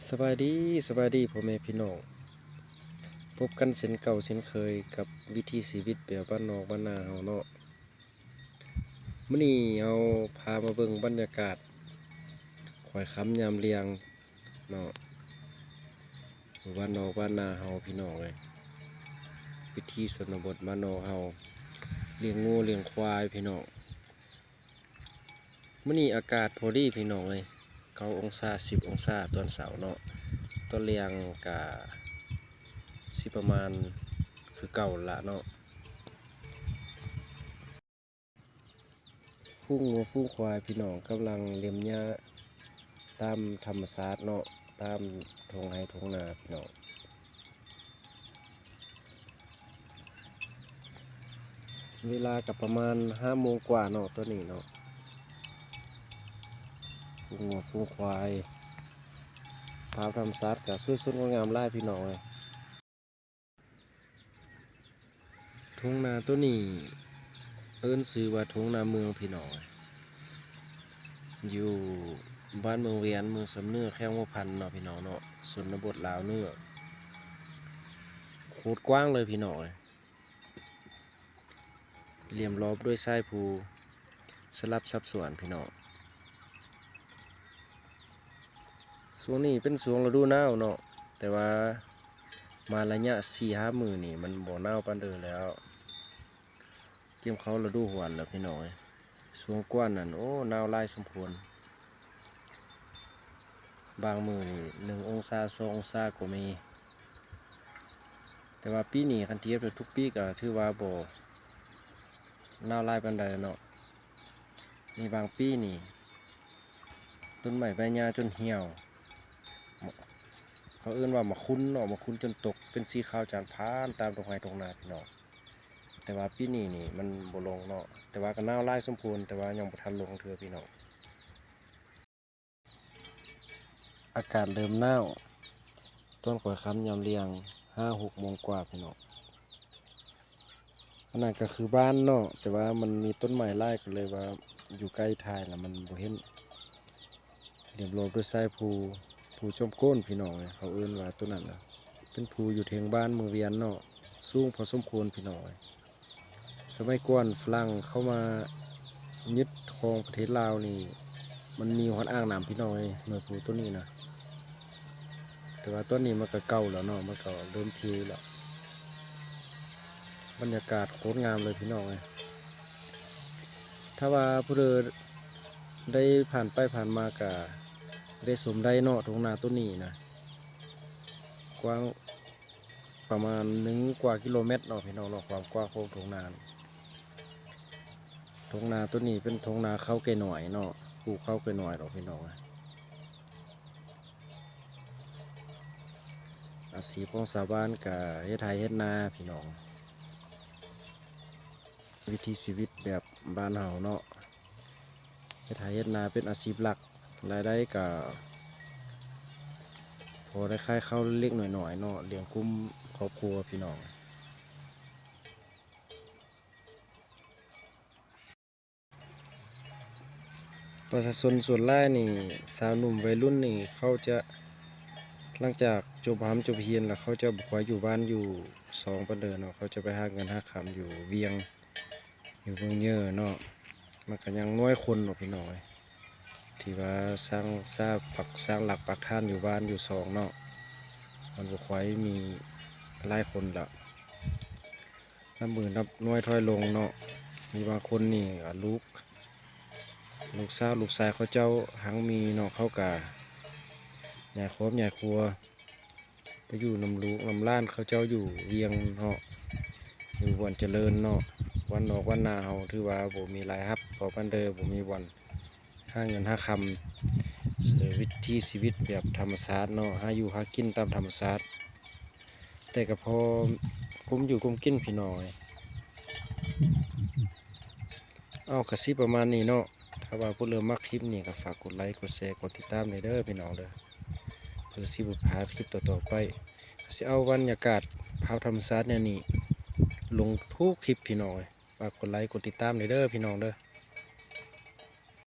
สบายดีพ่อแม่พี่น้องพบกันเช่นเก่าเช่นเคยกับวิถีชีวิตแบบบ้านนอกบ้านนาเฮาเนาะมื้อนี้เอาพามาเบิ่งบรรยากาศข่อยค้ำยามเลียงเนาะอยู่บ้านนอกบ้านนาเฮาพี่น้องเลยวิถีชนบทบ้านนอกเฮาเลี้ยงงูเลี้ยงควายพี่น้องมื้อนี้อากาศพอดีพี่น้องเลย9 องศา10 องศาตอนเช้าเนาะตอนเลียงกะสิประมาณคือเก่าละเนาะฟูงวัวฟูงควายพี่น้องกำลังเลี้ยงหญ้าตามธรรมชาติเนาะตามทงไร่ทงนาพี่น้องเวลากับประมาณ5 โมงกว่าเนาะตัวนี้เนาะฟูงวัวฟูงควายพาธรรมชาติกับสวยสดงดงามไล่พี่น้องเลยทงนาตัวนี้เอิ้นชื่อว่าทงนาเมืองพี่น้องอยู่บ้านเมืองเวียนเมืองสำเนือแข้งวัวพันเนาะพี่น้องเนาะชนบทลาวเนื้อโคตรกว้างเลยพี่น้องเหลี่ยมรอบด้วยทรายภูสลับซับซ้อนพี่น้องช่วงนี้เป็นช่วงฤดูหนาวเนาะแต่ว่ามาระยะ4-5 มื้อนี่มันบ่หนาวปานเดิมแล้วเกี่ยมเขาฤดูหวานแล้วพี่น้องช่วงกว้านนั่นโอ้หนาวหลายสมควรบางมื้อนี่1 องศา2 องศาก็มีแต่ว่าปีนี้คันเทียบกับทุกปีก็ถือว่าบ่หนาวหลายปานใดเนาะมีบางปีนี่ต้นไม้ใบหญ้าจนเหี่ยวเขาเอิ้นว่ามาคุ้นเนาะมาคุ้นจนตกเป็นสีขาวจานพานตามตรงไห้ตรงนาพี่น้องแต่ว่าปีนี้นี่มันบ่ลงเนาะแต่ว่าก็หนาวหลายสมควรแต่ว่ายังบ่ทันลงเทื่อพี่น้องอากาศเริ่มหนาวต้นข่อยค้ำยามเลียง5-6 โมงกว่าพี่น้องอันนั้นก็คือบ้านเนาะแต่ว่ามันมีต้นไม้หลายก็เลยว่าอยู่ใกล้ทายแล้วมันบ่เห็นเรียบร้อยด้วยทรายภูจมโก้นพี่น้องเขาเอิ้นว่าต้นนั้นน่ะเป็นภูอยู่เทิงบ้านเมืองเวียนเนาะสูงพอสมควรพี่น้องสมัยก่อนฝรั่งเข้ามายึดครองประเทศลาวนี่มันมีฮอดอ่างน้ำพี่น้องหน่วยภูต้นนี้นะแต่ว่าต้นนี้มันก็เก่าแล้วเนาะมันก็เริ่มเพแล้วบรรยากาศโคตรงามเลยพี่น้องถ้าว่าผู้ใดได้ผ่านไปผ่านมากะได้สมได้เนาะตรงนาต้นนี้นะกว้างประมาณ1 กว่ากิโลเมตรเนาะพี่น้องเนาะความกว้างของทุ่งนาต้นนี้เป็นทุ่งนาข้าวไก่หน่อยเนาะปลูกข้าวไก่หน่อยเนาะพี่น้องอาชีพของชาวบ้านกับเฮ็ดไร่เฮ็ดนาพี่น้องวิถีชีวิตแบบบ้านเฮาเนาะเฮ็ดไร่เฮ็ดนาเป็นอาชีพหลักรายได้ก็พอได้ค่ายเข้าเล็กหน่อยๆเนาะเลี้ยงกุ้มครอบครัวพี่น้องประชาชนส่วนหลายนี่สาวหนุ่มวัยรุ่นนี่เขาจะหลังจากจบจบเรียนแล้วเขาจะบ่ค่อยอยู่บ้านอยู่ปานเดิมเนาะเขาจะไปหาเงินหาคำอยู่เวียงอยู่เมืองเยอะเนาะมันก็ยังน้อยคนเนาะพี่น้องที่ว่าสร้างหลักปักฐานอยู่บ้านอยู่เนาะมันบ่ค่อยมีหลายคนละนับมือนับน้อยถอยลงเนาะมีบางคนนี่ลูกสาวลูกชายเขาเจ้าหังมีเนาะเขากะใหญ่ครอบใหญ่ครัวไปอยู่นำลูกนำล้านเขาเจ้าอยู่เวียงเนาะอยู่วันเจริญเนาะวันนอกวันนาเฮาถือว่าบ่มีรายรับพอปานเด้อบ่มีวันหาเงินหาคำวิถีชีวิตแบบธรรมชาติเนาะหาอยู่หากินตามธรรมชาติแต่ก็พอคุ้มอยู่คุ้มกินพี่น้อยเอากระซิบประมาณนี้เนาะถ้าว่าผู้เริ่มมักคลิปนี้ก็ฝากกดไลค์กดแชร์กดติดตามเด้อพี่น้องเด้อเพื่อสิบ่พลาดคลิปต่อๆไปสิเอาบรรยากาศภาพธรรมชาติเนี่ยนี่ลงทุกคลิปพี่น้องฝากกดไลค์กดติดตามเด้อพี่น้องเด้อ